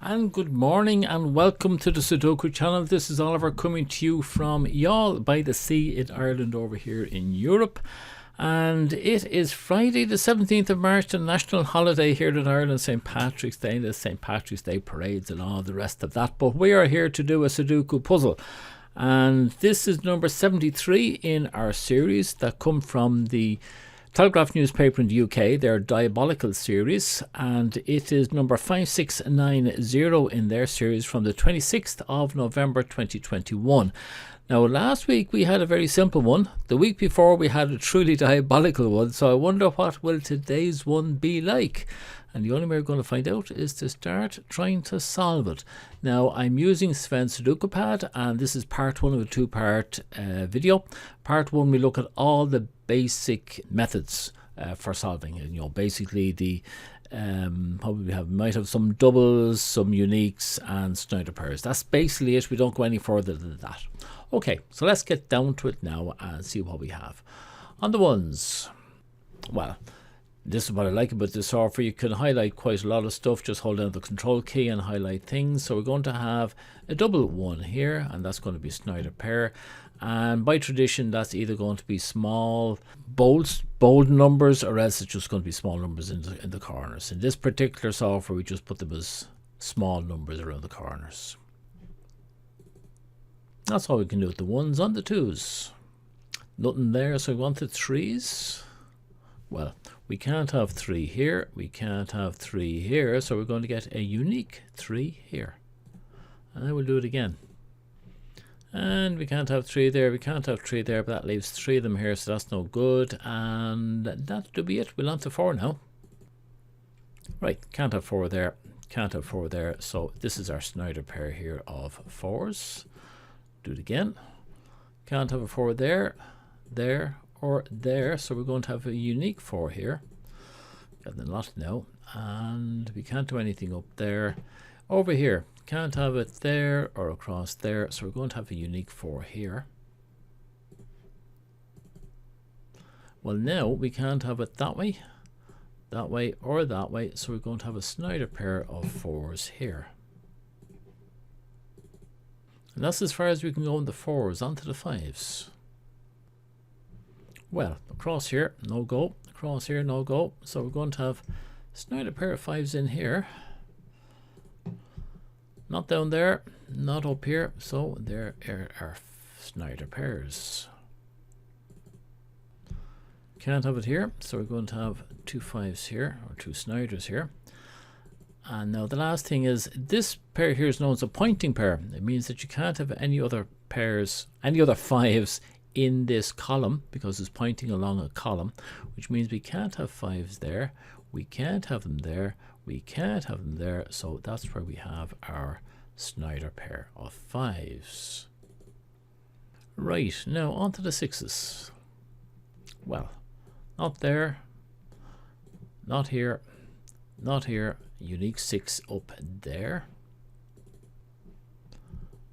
And good morning and welcome to the Sudoku channel. This is Oliver coming to you from Youghal by the Sea in Ireland over here in Europe. And it is Friday the 17th of March, the national holiday here in Ireland, St. Patrick's Day. There's St. Patrick's Day parades and all the rest of that. But we are here to do a Sudoku puzzle. And this is number 73 in our series that come from the Telegraph newspaper in the UK, their Diabolical series, and it is number 5690 in their series from the 26th of November 2021. Now last week we had a very simple one. The week before we had a truly diabolical one, so I wonder what will today's one be like. And the only way we're going to find out is to start trying to solve it. Now, I'm using Sven's Sudoku pad, and this is part one of a two-part video. Part one, we look at all the basic methods for solving it. You know, basically the might have some doubles, some uniques, and Snyder Pairs. That's basically it. We don't go any further than that. Okay, so let's get down to it now and see what we have. On the ones, well, this is what I like about this software. You can highlight quite a lot of stuff. Just hold down the control key and highlight things. So we're going to have a double one here, and that's going to be Snyder Pair. And by tradition, that's either going to be small bold numbers, or else it's just going to be small numbers in the corners. In this particular software, we just put them as small numbers around the corners. That's all we can do with the ones. On the twos, nothing there, so we want the threes. Well, we can't have 3 here, we can't have 3 here, so we're going to get a unique 3 here. And then we'll do it again. And we can't have 3 there, we can't have 3 there, but that leaves 3 of them here, so that's no good. And that'll be it. We'll on to 4 now. Right, can't have 4 there, can't have 4 there, so this is our Snyder pair here of 4s. Do it again. Can't have a 4 there, there, or there, so we're going to have a unique 4 here. Got a lot now, and we can't do anything up there. Over here, can't have it there or across there, so we're going to have a unique 4 here. Well, now we can't have it that way, or that way, so we're going to have a Snyder pair of 4s here. And that's as far as we can go in the 4s. Onto the 5s. Well, across here, no go. Across here, no go. So we're going to have Snyder pair of 5s in here. Not down there, not up here. So there are our Snyder pairs. Can't have it here, so we're going to have 2 5s here, or 2 Snyders here. And now the last thing is, this pair here is known as a pointing pair. It means that you can't have any other pairs, any other 5s in this column, because it's pointing along a column, which means we can't have 5s there, we can't have them there, we can't have them there, so that's where we have our Snyder pair of 5s. Right, now on to the 6s. Well, not there, not here, not here, unique 6 up there,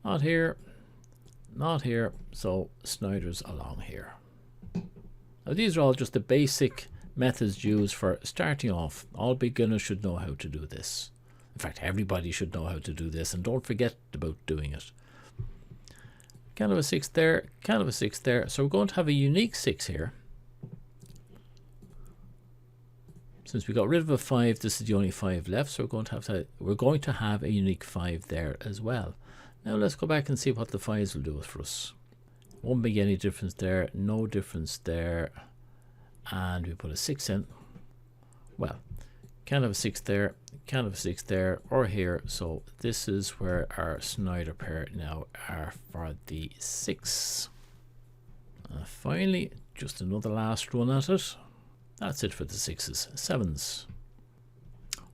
not here, not here, so Snyder's along here. Now these are all just the basic methods used for starting off. All beginners should know how to do this. In fact, everybody should know how to do this, and don't forget about doing it. Can't have a 6 there, can't have a 6 there, so we're going to have a unique 6 here. Since we got rid of a 5, this is the only 5 left, so we're going to have a unique 5 there as well. Now let's go back and see what the 5s will do for us. Won't make any difference there, no difference there, and we put a 6 in. Well, can't have a 6 there, can't have a 6 there, or here, so this is where our Snyder pair now are for the 6. Finally, just another last run at it. That's it for the 6s. 7s.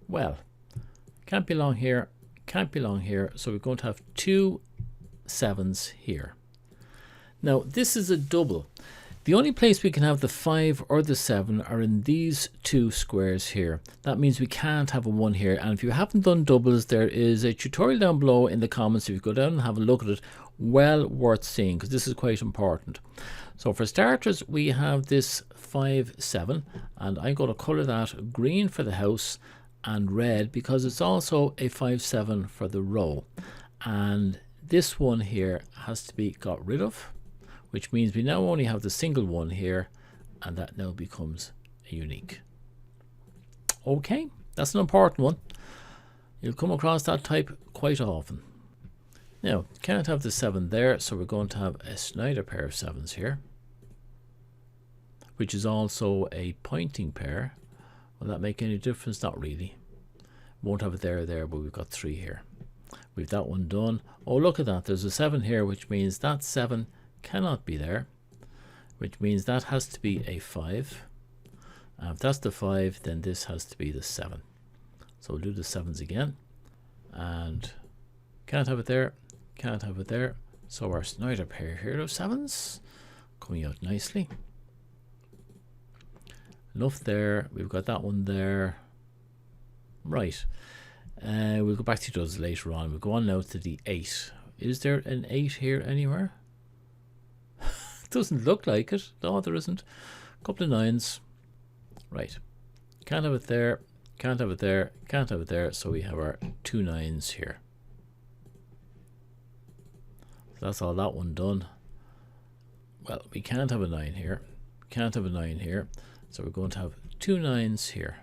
Well, can't belong here, can't belong here, so we're going to have 2 7s here. Now this is a double. The only place we can have the 5 or the 7 are in these 2 squares here. That means we can't have a 1 here, and if you haven't done doubles, there is a tutorial down below in the comments. If you go down and have a look at it, well worth seeing, because this is quite important. So for starters, we have this 5 7, and I'm going to color that green for the house and red because it's also a 5-7 for the row. And this one here has to be got rid of, which means we now only have the single one here, and that now becomes a unique. Okay, that's an important one. You'll come across that type quite often. Now, can't have the 7 there, so we're going to have a Snyder pair of 7s here, which is also a pointing pair. Will that make any difference? Not really. Won't have it there, but we've got 3 here. We've that one done. Oh, look at that. There's a 7 here, which means that 7 cannot be there, which means that has to be a 5. And if that's the 5, then this has to be the 7. So we'll do the 7s again. And can't have it there, can't have it there. So our Snyder pair here of 7s coming out nicely. Enough there. We've got that one there. Right. We'll go back to those later on. We'll go on now to the 8. Is there an 8 here anywhere? Doesn't look like it. No, there isn't. A couple of 9s. Right. Can't have it there. Can't have it there. Can't have it there. So we have our 2 9s here. So that's all that one done. Well, we can't have a 9 here. Can't have a 9 here. So we're going to have 2 9s here.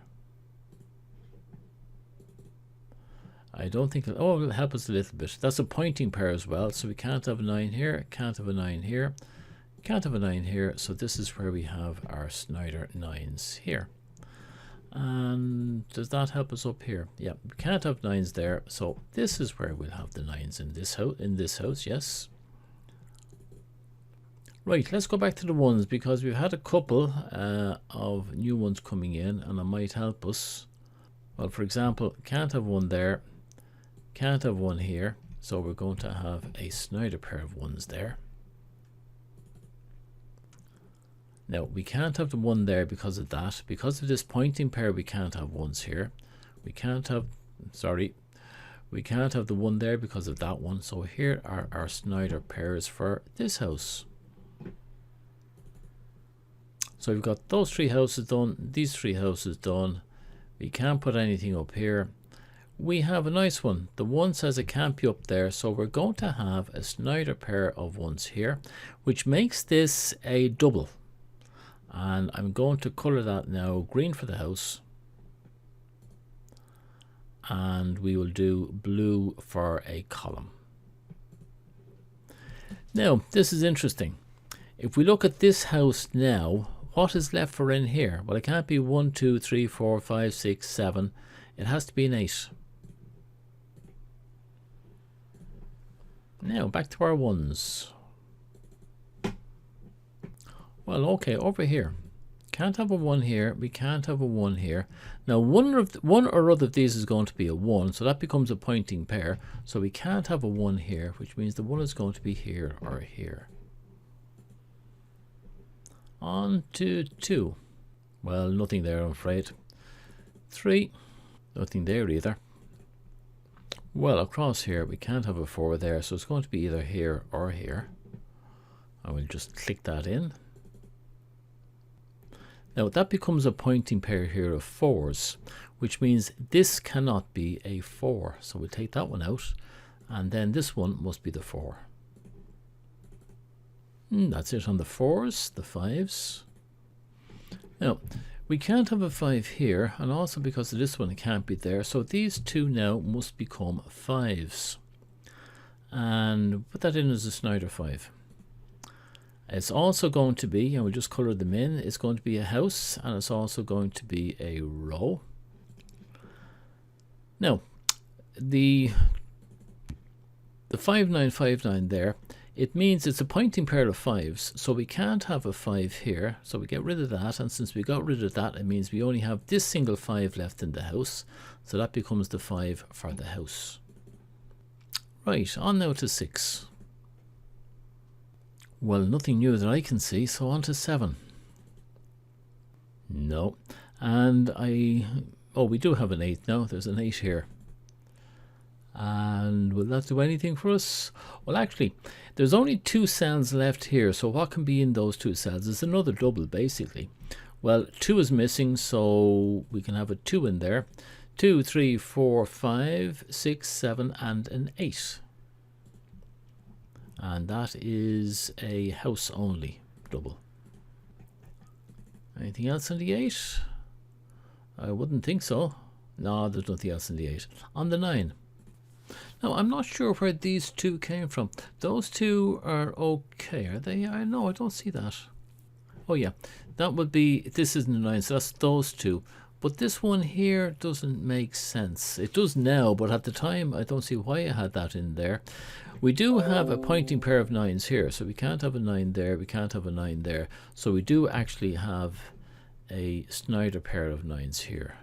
I don't think that, oh, it'll help us a little bit. That's a pointing pair as well. So we can't have a 9 here. Can't have a 9 here. Can't have a 9 here. So this is where we have our Snyder 9s here. And does that help us up here? Yeah, we can't have 9s there. So this is where we'll have the 9s in this house. In this house, yes. Right, let's go back to the 1s because we've had a couple of new ones coming in, and it might help us. Well, for example, can't have 1 there. Can't have 1 here. So we're going to have a Snyder pair of 1s there. Now, we can't have the 1 there because of that. Because of this pointing pair, we can't have 1s here. We can't have, sorry, we can't have the 1 there because of that one. So here are our Snyder pairs for this house. So we've got those 3 houses done, these 3 houses done. We can't put anything up here. We have a nice one. The 1 says it can't be up there, so we're going to have a Snyder pair of 1s here, which makes this a double. And I'm going to color that now green for the house. And we will do blue for a column. Now, this is interesting. If we look at this house now, what is left for in here? Well, it can't be 1, 2, 3, 4, 5, 6, 7. It has to be an 8. Now, back to our 1s. Well, okay, over here. Can't have a 1 here. We can't have a 1 here. Now, one or other of these is going to be a 1, so that becomes a pointing pair. So we can't have a 1 here, which means the 1 is going to be here or here. On to 2. Well, nothing there, I'm afraid. 3. Nothing there either. Well, across here, we can't have a 4 there, so it's going to be either here or here. I will just click that in. Now, that becomes a pointing pair here of 4s, which means this cannot be a 4. So we'll take that one out, and then this one must be the 4. That's it on the 4s, the 5s. Now, we can't have a 5 here, and also because of this one, it can't be there. So these 2 now must become 5s. And put that in as a Snyder 5. It's also going to be, and we'll just color them in, it's going to be a house, and it's also going to be a row. Now, the 5959 there, it means it's a pointing pair of 5s, so we can't have a 5 here, so we get rid of that, and since we got rid of that, it means we only have this single 5 left in the house, so that becomes the 5 for the house. Right, on now to 6. Well, nothing new that I can see, so on to 7. No, and we do have an 8 now, there's an 8 here. And will that do anything for us? Well, actually, there's only 2 cells left here, so what can be in those 2 cells? It's another double, basically. Well, 2 is missing, so we can have a 2 in there. 2, 3, 4, 5, 6, 7, and an 8. And that is a house only double. Anything else on the 8? I wouldn't think so. No, there's nothing else in the 8. On the 9. Now, I'm not sure where these two came from. Those two are okay, are they? No, I don't see that. Oh yeah, that would be, this isn't a 9, so that's those two. But this one here doesn't make sense. It does now, but at the time, I don't see why I had that in there. We do have a pointing pair of 9s here, so we can't have a 9 there, we can't have a 9 there. So we do actually have a Snyder pair of 9s here.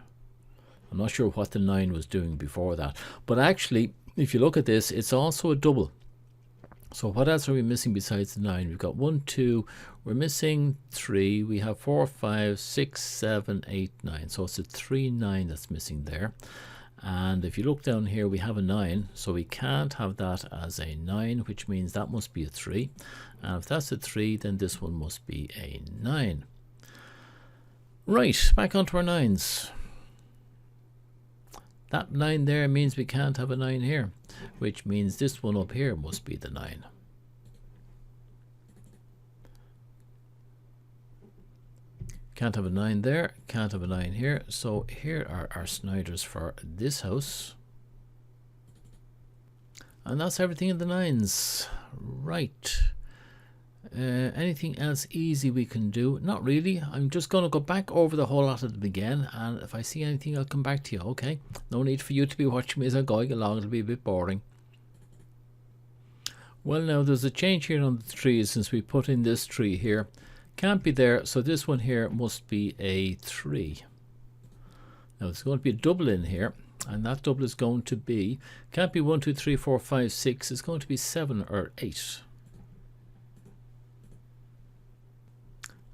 I'm not sure what the 9 was doing before that. But actually, if you look at this, it's also a double. So what else are we missing besides the 9? We've got 1, 2, we're missing 3, we have 4, 5, 6, 7, 8, 9. So it's a 3, 9 that's missing there. And if you look down here, we have a 9, so we can't have that as a 9, which means that must be a 3. And if that's a 3, then this one must be a 9. Right, back onto our 9s. That 9 there means we can't have a 9 here, which means this one up here must be the 9. Can't have a 9 there, can't have a 9 here. So here are our Snyders for this house. And that's everything in the 9s. Right. Anything else easy we can do? Not really. I'm just going to go back over the whole lot of them again, and if I see anything I'll come back to you, okay? No need for you to be watching me as I'm going along, it'll be a bit boring. Well, now there's a change here on the trees since we put in this tree here. Can't be there, so this one here must be a 3. Now there's going to be a double in here, and that double is going to be, can't be 1, 2, 3, 4, 5, 6, it's going to be 7 or 8.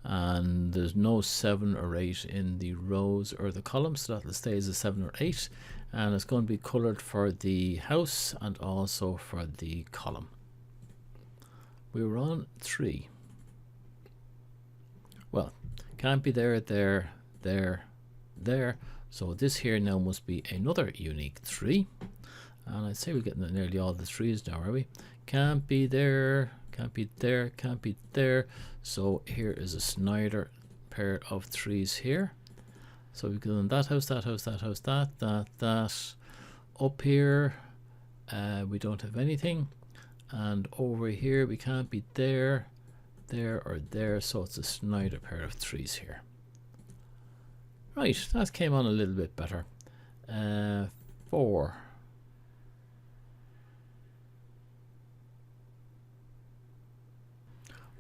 And there's no 7 or 8 in the rows or the columns, so that'll stay as a 7 or 8, and it's going to be colored for the house and also for the column. We were on 3. Well, can't be there, there, there, there, so this here now must be another unique 3, and I'd say we're getting nearly all the 3s now, are we? Can't be there, can't be there, can't be there. So here is a Snyder pair of 3s here. So we've done that house, that house, that house, that. Up here, we don't have anything. And over here, we can't be there, there, or there. So it's a Snyder pair of 3s here. Right, that came on a little bit better. 4.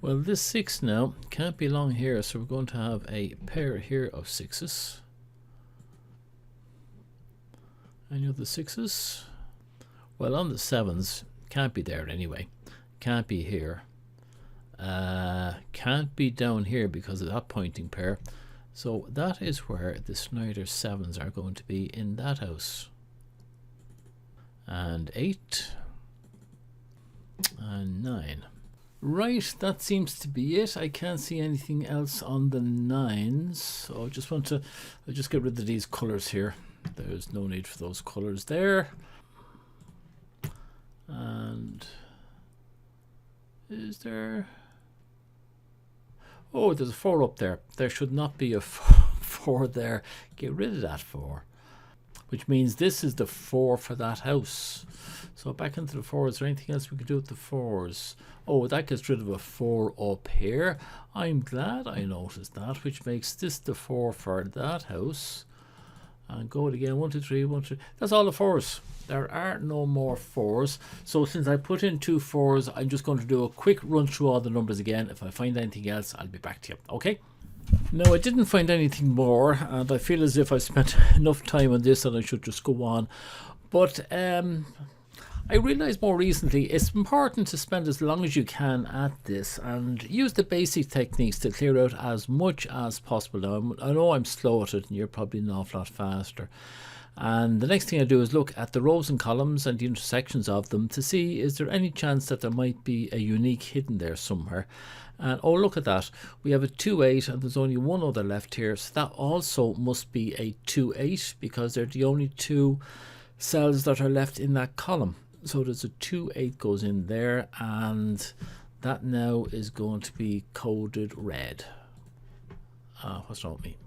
Well, this 6 now can't be long here, so we're going to have a pair here of 6s. Any other 6s? Well, on the 7s, can't be there anyway. Can't be here. Can't be down here because of that pointing pair. So that is where the Snyder 7s are going to be in that house. And 8. And 9. Right, that seems to be it. I can't see anything else on the 9s, so I'll just get rid of these colors here. There's no need for those colors there. And is there? Oh, there's a 4 up there. There should not be a 4 there. Get rid of that 4. Which means this is the 4 for that house. So back into the 4s. Is there anything else we could do with the 4s? Oh, that gets rid of a 4 up here. I'm glad I noticed that, which makes this the 4 for that house. And go it again. 1, 2, 3, 1, 2. That's all the 4s. There are no more 4s. So since I put in 2 4s, I'm just going to do a quick run through all the numbers again. If I find anything else, I'll be back to you. Okay? No, I didn't find anything more, and I feel as if I spent enough time on this and I should just go on. But I realized more recently it's important to spend as long as you can at this and use the basic techniques to clear out as much as possible. Now, I know I'm slow at it and you're probably an awful lot faster. And the next thing I do is look at the rows and columns and the intersections of them to see, is there any chance that there might be a unique hidden there somewhere. And oh, look at that, we have a 2-8 and there's only one other left here, so that also must be a 2-8 because they're the only two cells that are left in that column. So there's a 2-8 goes in there, and that now is going to be coded red. What's wrong with me?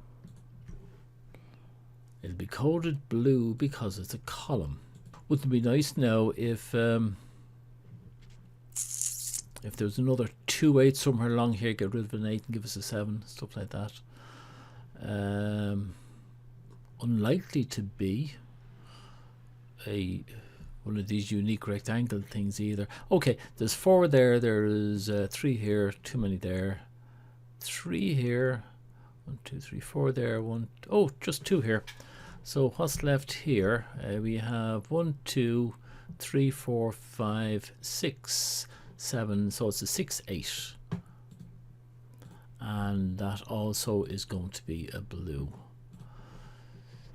It'll be coded blue because it's a column. Wouldn't it be nice now if there's another 2-8 somewhere along here, get rid of an 8 and give us a 7, stuff like that. Unlikely to be one of these unique rectangle things either. Okay, there's 4 there, there's 3 here, too many there, 3 here, 1, 2, 3, 4 there, oh, just 2 here. So what's left here? We have 1, 2, 3, 4, 5, 6, 7, so it's a 6-8, and that also is going to be a blue.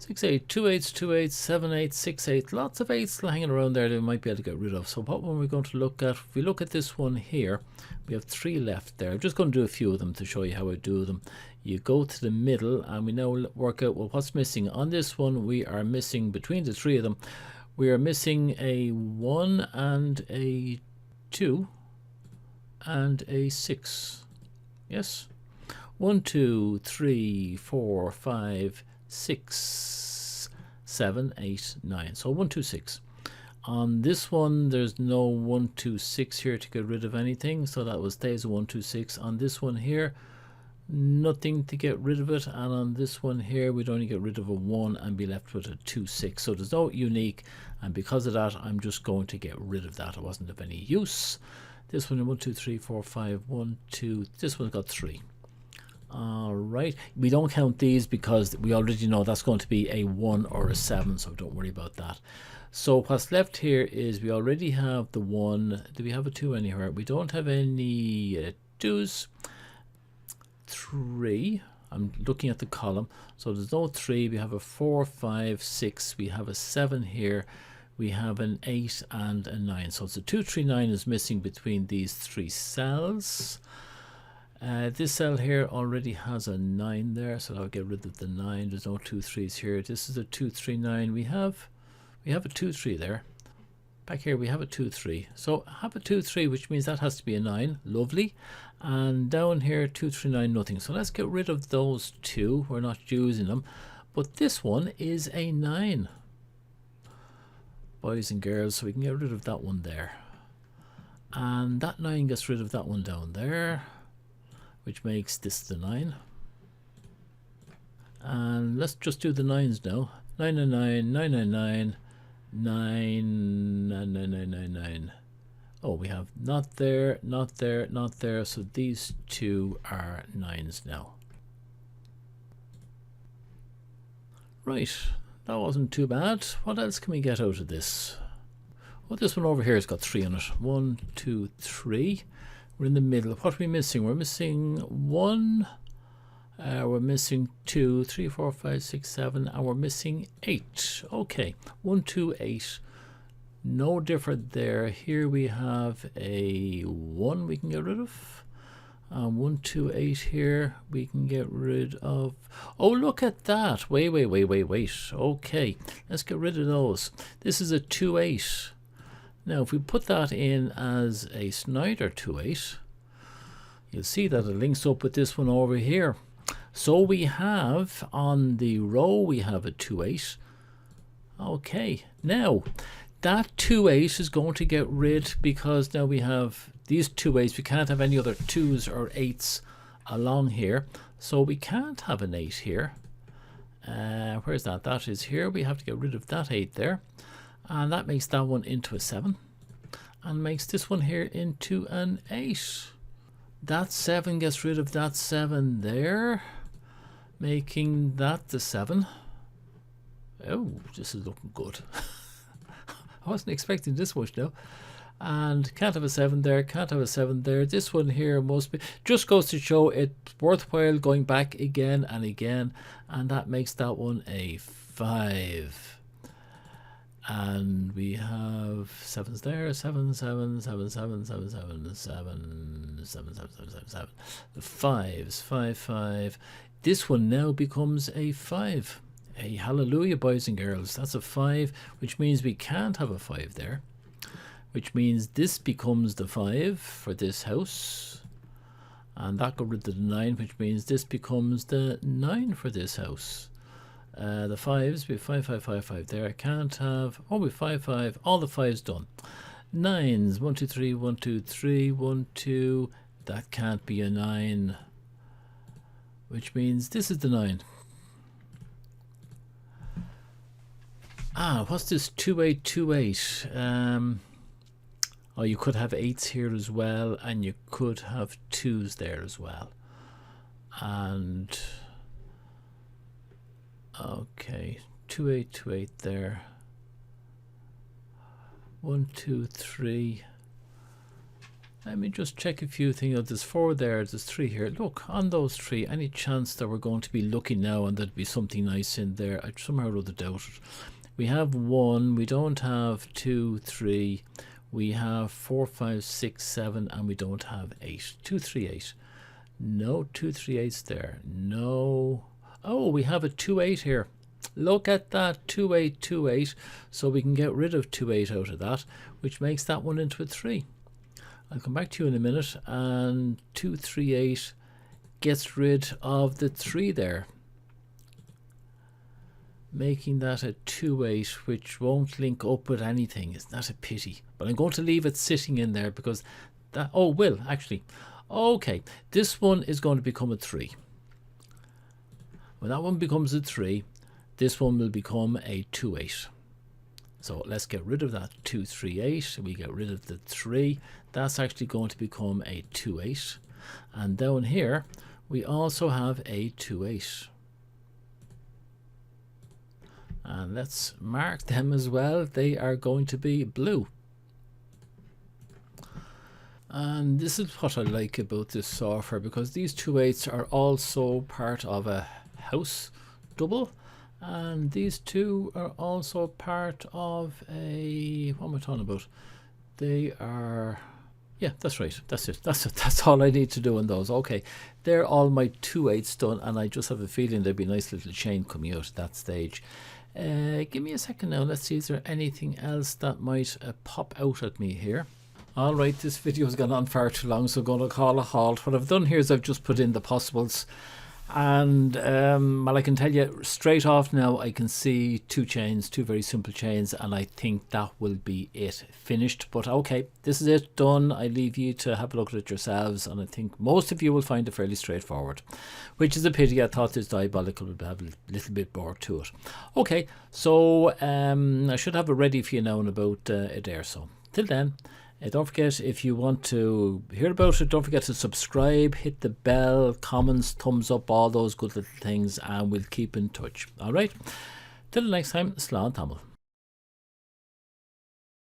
6-8, 2 8s, 2 8s, 7 8, 6 8, lots of 8s still hanging around there that we might be able to get rid of. So what one we're going to look at, if we look at this one here, we have 3 left there. I'm just going to do a few of them to show you how I do them. You go to the middle and we now work out, well, what's missing. On this one we are missing, between the 3 of them, we are missing a 1 and a 2 and a 6. Yes, 1 2 3 4 5 6 7 8 9. So 1 2 6. On this one there's no 1 2 6 here to get rid of anything, so that will stay as a 1 2 6. On this one here, nothing to get rid of it, and on this one here we'd only get rid of a 1 and be left with a 2 6. So there's no unique, and because of that I'm just going to get rid of that. It wasn't of any use. This one 1 2 3 4 5 1 2, this one's got 3. Alright, we don't count these because we already know that's going to be a 1 or a 7, so don't worry about that. So what's left here is we already have the 1. Do we have a 2 anywhere? We don't have any 2s. 3. I'm looking at the column, so there's no 3. We have a 4 5 6. We have a 7 here. We have an 8 and a 9. So it's a 2 3 9 is missing between these 3 cells. This cell here already has a 9 there, so I'll get rid of the 9. There's no 2 3s here. This is a 2 3 9. We have a 2 3 there. Back here we have a 2 3. So have a 2 3, which means that has to be a 9. Lovely. And down here 2 3 9, nothing. So let's get rid of those 2. We're not using them. But this one is a 9. Boys and girls, so we can get rid of that one there. And that 9 gets rid of that one down there, which makes this the 9. And let's just do the 9s now. 9 and 9, 9 and 9, 9 and 9, 9, 9, 9. Oh, we have not there, not there, not there. So these 2 are 9s now. Right, that wasn't too bad. What else can we get out of this? Well, this one over here has got 3 on it. 1, 2, 3. We're in the middle. What are we missing? We're missing 1. We're missing 2, 3, 4, 5, 6, 7, and we're missing 8. Okay, 1, 2, 8. No different there. Here we have a 1 we can get rid of. 1, 2, 8 here we can get rid of. Oh, look at that. Wait. Okay, let's get rid of those. This is a 2 8. Now if we put that in as a Snyder 2 8, you'll see that it links up with this one over here. So we have on the row we have a 2 8. Okay, now that 2 8 is going to get rid, because now we have these 2 8s. We can't have any other 2s or 8s along here, so we can't have an 8 here. Where's that? That is here. We have to get rid of that 8 there, and that makes that one into a 7 and makes this one here into an 8. That 7 gets rid of that 7 there, making that the 7. Oh, this is looking good. I wasn't expecting this much now. And can't have a 7 there, can't have a 7 there. This one here must be, just goes to show it's worthwhile going back again and again, and that makes that one a 5. And we have sevens there, 7, 7, 7, 7, 7, 7, 7, 7, 7, 7, 7. The fives, 5, 5. This one now becomes a 5. Hey, hallelujah, boys and girls. That's a 5, which means we can't have a 5 there. Which means this becomes the 5 for this house. And that got rid of the 9, which means this becomes the 9 for this house. The 5s, we have 5, 5, 5, 5 there. I can't have, oh, we have 5, 5, all the 5s done. 9s, 1, 2, 3, 1, 2, 3, 1, 2. That can't be a 9, which means this is the 9. Ah, what's this 2, 8, 2, 8? Oh, you could have 8s here as well, and you could have 2s there as well. And okay, 2, 8, 2, 8 there. 1, 2, 3. Let me just check a few things. Oh, there's 4 there, there's 3 here. Look, on those 3, any chance that we're going to be looking now and there'd be something nice in there? I somehow or other doubt it. We have 1, we don't have 2, 3. We have 4, 5, 6, 7, and we don't have 8. 2, 3, 8. No 2, 3, 8s there. No. Oh, we have a 2, 8 here. Look at that, 2, 8, 2, 8. So we can get rid of 2, 8 out of that, which makes that one into a 3. I'll come back to you in a minute. And 2, 3, 8 gets rid of the 3 there, making that a 2, 8, which won't link up with anything. Isn't that a pity? But I'm going to leave it sitting in there because that, oh, will actually. Okay, this one is going to become a 3. When that one becomes a 3, this one will become a 2, 8. So let's get rid of that 2, 3, 8. We get rid of the 3. That's actually going to become a 2, 8. And down here, we also have a 2, 8. And let's mark them as well. They are going to be blue. And this is what I like about this software, because these 2, 8s are also part of a house double, and these 2 are also part of a, what am I talking about? They are, yeah, that's right, that's it, that's all I need to do on those. Okay, they're all my 2, 8s done, and I just have a feeling there'd be a nice little chain coming out at that stage. Give me a second now, let's see, is there anything else that might pop out at me here? Alright, this video has gone on far too long, so I'm going to call a halt. What I've done here is I've just put in the possibles, and well, I can tell you straight off now, I can see 2 chains, 2 very simple chains, and I think that will be it, finished. But okay, this is it, done. I leave you to have a look at it yourselves, and I think most of you will find it fairly straightforward, which is a pity. I thought this Diabolical would have a little bit more to it. Okay, so I should have it ready for you now in about a day or so. Till then, don't forget, if you want to hear about it, don't forget to subscribe, hit the bell, comments, thumbs up, all those good little things, and we'll keep in touch. Alright, till the next time, Slán Tamil.